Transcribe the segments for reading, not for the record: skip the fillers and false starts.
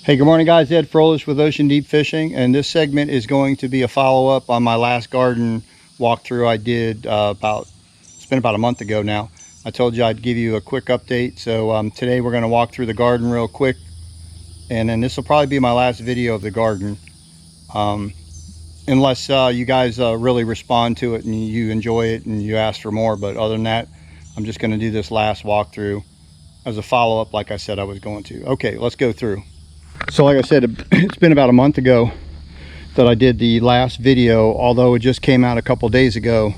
Hey, good morning guys. Ed Froelich with Ocean Deep Fishing, and this segment is going to be a follow-up on my last garden walkthrough I did it's been about a month ago now. I told you I'd give you a quick update, so today we're going to walk through the garden real quick, and then this will probably be my last video of the garden, unless you guys really respond to it and you enjoy it and you ask for more. But other than that, I'm just going to do this last walkthrough as a follow-up like I said I was going to. Okay, let's go through. So like I said, it's been about a month ago that I did the last video, although it just came out a couple days ago.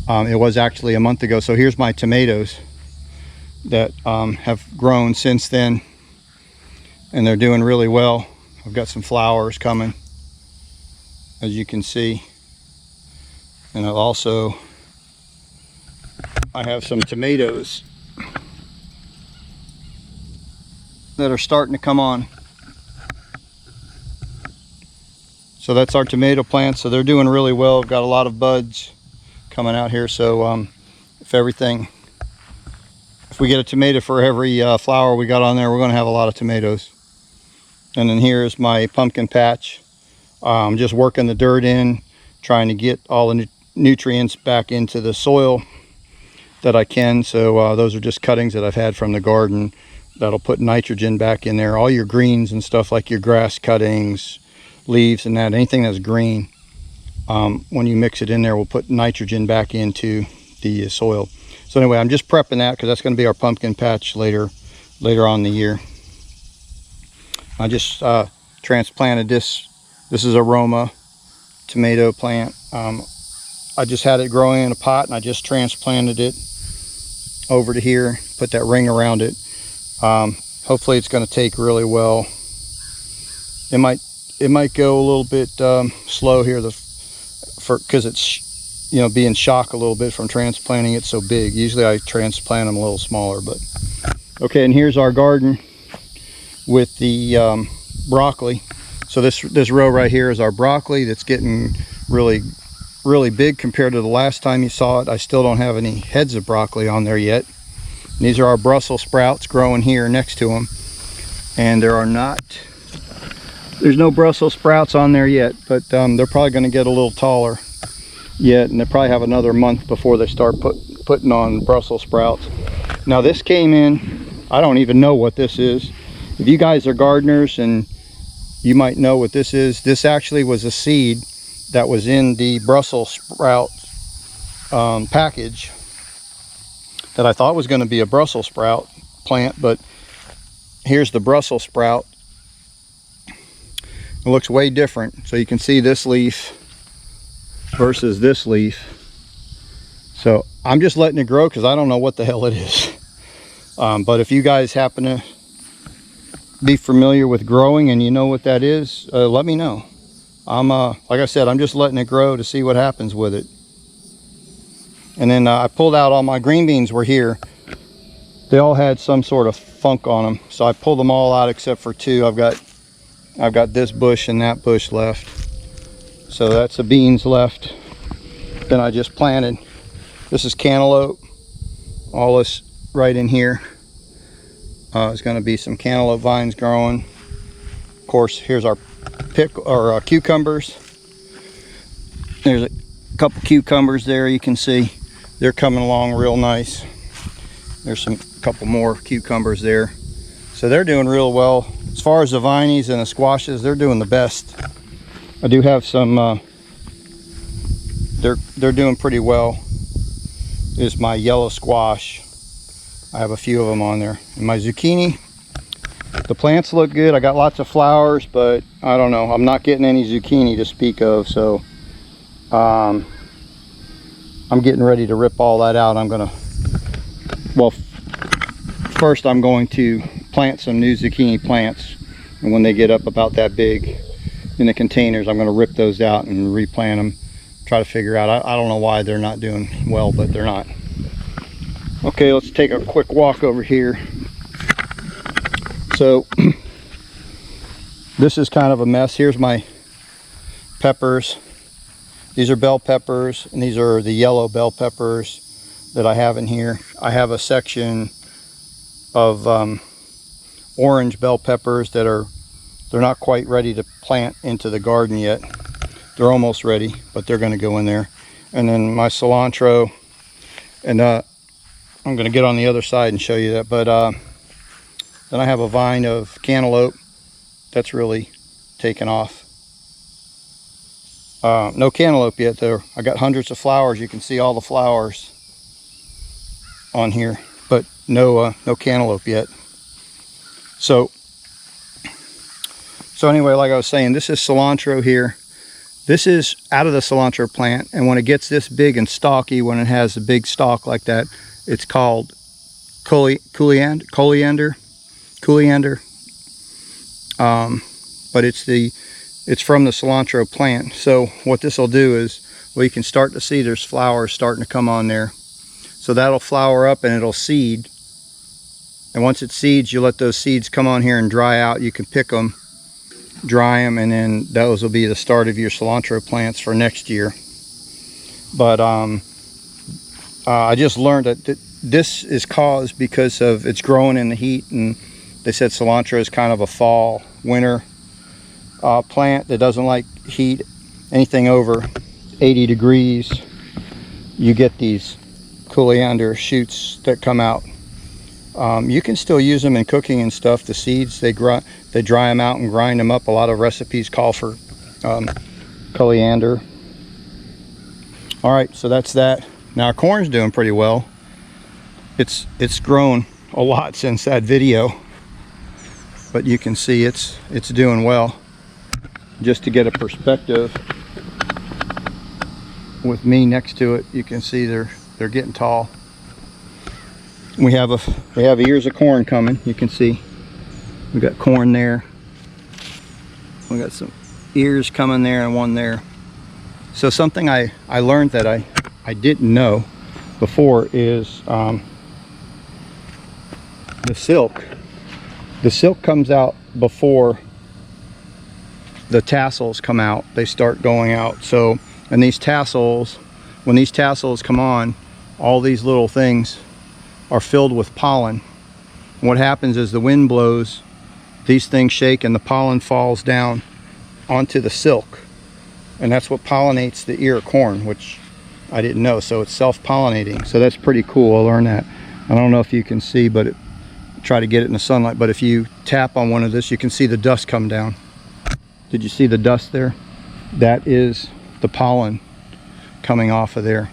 It was actually a month ago. So here's my tomatoes that have grown since then, and they're doing really well. I've got some flowers coming, as you can see, and I have some tomatoes that are starting to come on. So that's our tomato plants. So they're doing really well. I've got a lot of buds coming out here. So if we get a tomato for every flower we got on there, we're going to have a lot of tomatoes. And then here's my pumpkin patch. I'm just working the dirt in, trying to get all the nutrients back into the soil that I can. So those are just cuttings that I've had from the garden that'll put nitrogen back in there. All your greens and stuff, like your grass cuttings, leaves and that, anything that's green, when you mix it in there, will put nitrogen back into the soil. So anyway, I'm just prepping that because that's going to be our pumpkin patch later on in the year. I just transplanted this. This is a Roma tomato plant. I just had it growing in a pot, and I just transplanted it over to here, put that ring around it. Hopefully it's going to take really well. It might go a little bit slow here because it's being shocked a little bit from transplanting it so big. Usually I transplant them a little smaller. But okay, and here's our garden with the broccoli. So this row right here is our broccoli that's getting really big compared to the last time you saw it. I still don't have any heads of broccoli on there yet. And these are our Brussels sprouts growing here next to them, and there's no Brussels sprouts on there yet, but they're probably going to get a little taller yet, and they probably have another month before they start putting on Brussels sprouts. Now this came in, I don't even know what this is. If you guys are gardeners and you might know what this is, this actually was a seed that was in the Brussels sprout package that I thought was going to be a Brussels sprout plant, but here's the Brussels sprout. It looks way different. So you can see this leaf versus this leaf. So I'm just letting it grow because I don't know what the hell it is. But if you guys happen to be familiar with growing and you know what that is, let me know. Like I said, I'm just letting it grow to see what happens with it. And then I pulled out all my green beans were here. They all had some sort of funk on them. So I pulled them all out except for two. I've got this bush and that bush left. So that's the beans left. Then I just planted. This is cantaloupe. All this right in here. There's going to be some cantaloupe vines growing. Of course, here's our cucumbers. There's a couple cucumbers there you can see. They're coming along real nice. There's a couple more cucumbers there. So they're doing real well. As far as the vineys and the squashes, they're doing the best. I do have some, they're doing pretty well. This is my yellow squash. I have a few of them on there. And my zucchini, the plants look good. I got lots of flowers, but I don't know. I'm not getting any zucchini to speak of, so I'm getting ready to rip all that out. First I'm going to plant some new zucchini plants, and when they get up about that big in the containers, I'm going to rip those out and replant them. Try to figure out, I don't know why they're not doing well, but they're not. Okay, let's take a quick walk over here. So this is kind of a mess. Here's my peppers. These are bell peppers, and these are the yellow bell peppers that I have in here. I have a section of orange bell peppers that are They're not quite ready to plant into the garden yet. They're almost ready, but they're going to go in there. And then my cilantro, and I'm going to get on the other side and show you that. But then I have a vine of cantaloupe that's really taken off. No cantaloupe yet though. I got hundreds of flowers. You can see all the flowers on here, but no cantaloupe yet. So anyway, like I was saying, this is cilantro here. This is out of the cilantro plant, and when it gets this big and stalky, when it has a big stalk like that, it's called coriander. But it's from the cilantro plant. So what this will do is, well, you can start to see there's flowers starting to come on there. So that'll flower up and it'll seed. And once it seeds, you let those seeds come on here and dry out. You can pick them, dry them, and then those will be the start of your cilantro plants for next year. But I just learned that this is caused because of it's growing in the heat, and they said cilantro is kind of a fall, winter plant that doesn't like heat. Anything over 80 degrees, you get these coriander shoots that come out. You can still use them in cooking and stuff. The seeds, they dry them out and grind them up. A lot of recipes call for coriander. All right, so that's that. Now our corn's doing pretty well. It's grown a lot since that video, but you can see it's doing well. Just to get a perspective with me next to it, you can see they're getting tall. We have ears of corn coming. You can see we got corn there. We got some ears coming there and one there. So something I learned that I didn't know before is the silk. The silk comes out before the tassels come out. They start going out. So, and these tassels, when these tassels come on, all these little things are filled with pollen. And what happens is the wind blows, these things shake, and the pollen falls down onto the silk. And that's what pollinates the ear of corn, which I didn't know. So it's self-pollinating. So that's pretty cool. I learned that. I don't know if you can see, but try to get it in the sunlight. But if you tap on one of this, you can see the dust come down. Did you see the dust there? That is the pollen coming off of there.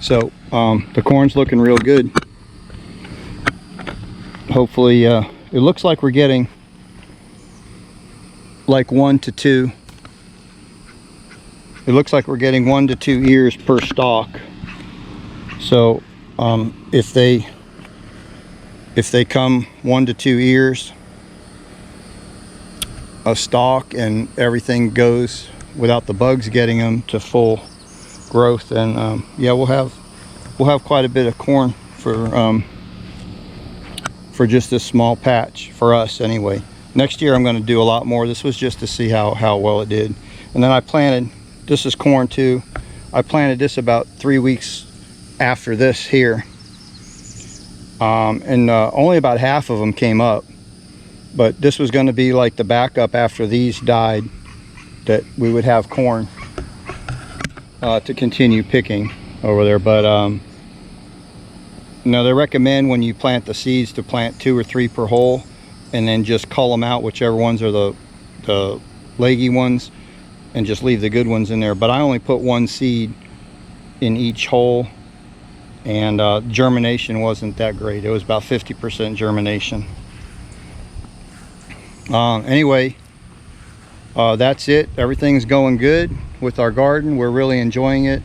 So the corn's looking real good. Hopefully it looks like we're getting like 1 to 2. It looks like we're getting 1 to 2 ears per stalk. So if they come 1 to 2 ears a stalk and everything goes without the bugs getting them to full growth, and yeah, we'll have quite a bit of corn for just this small patch for us anyway. Next year I'm going to do a lot more. This was just to see how well it did. And then I planted, this is corn too. I planted this about 3 weeks after this here, and only about half of them came up. But this was going to be like the backup after these died, that we would have corn to continue picking over there. But no, they recommend when you plant the seeds to plant 2 or 3 per hole, and then just cull them out, whichever ones are the leggy ones, and just leave the good ones in there. But I only put 1 seed in each hole, and germination wasn't that great. It was about 50% germination. Anyway, that's it. Everything's going good with our garden. We're really enjoying it.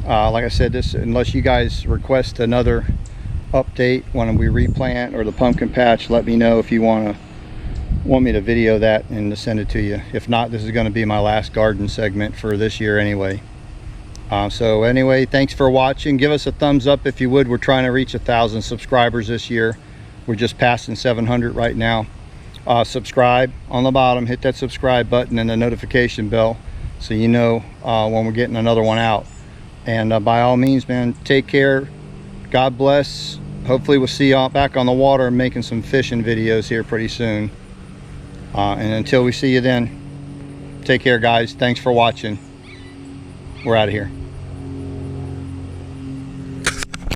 Like I said, this, unless you guys request another update when we replant or the pumpkin patch, let me know if you want me to video that and to send it to you. If not, this is going to be my last garden segment for this year anyway. So anyway, thanks for watching. Give us a thumbs up if you would. We're trying to reach 1,000 subscribers this year. We're just passing 700 right now. Subscribe on the bottom, hit that subscribe button and the notification bell so you know when we're getting another one out. And by all means, man, take care. God bless. Hopefully we'll see y'all back on the water making some fishing videos here pretty soon. And until we see you then, take care, guys. Thanks for watching. We're out of here.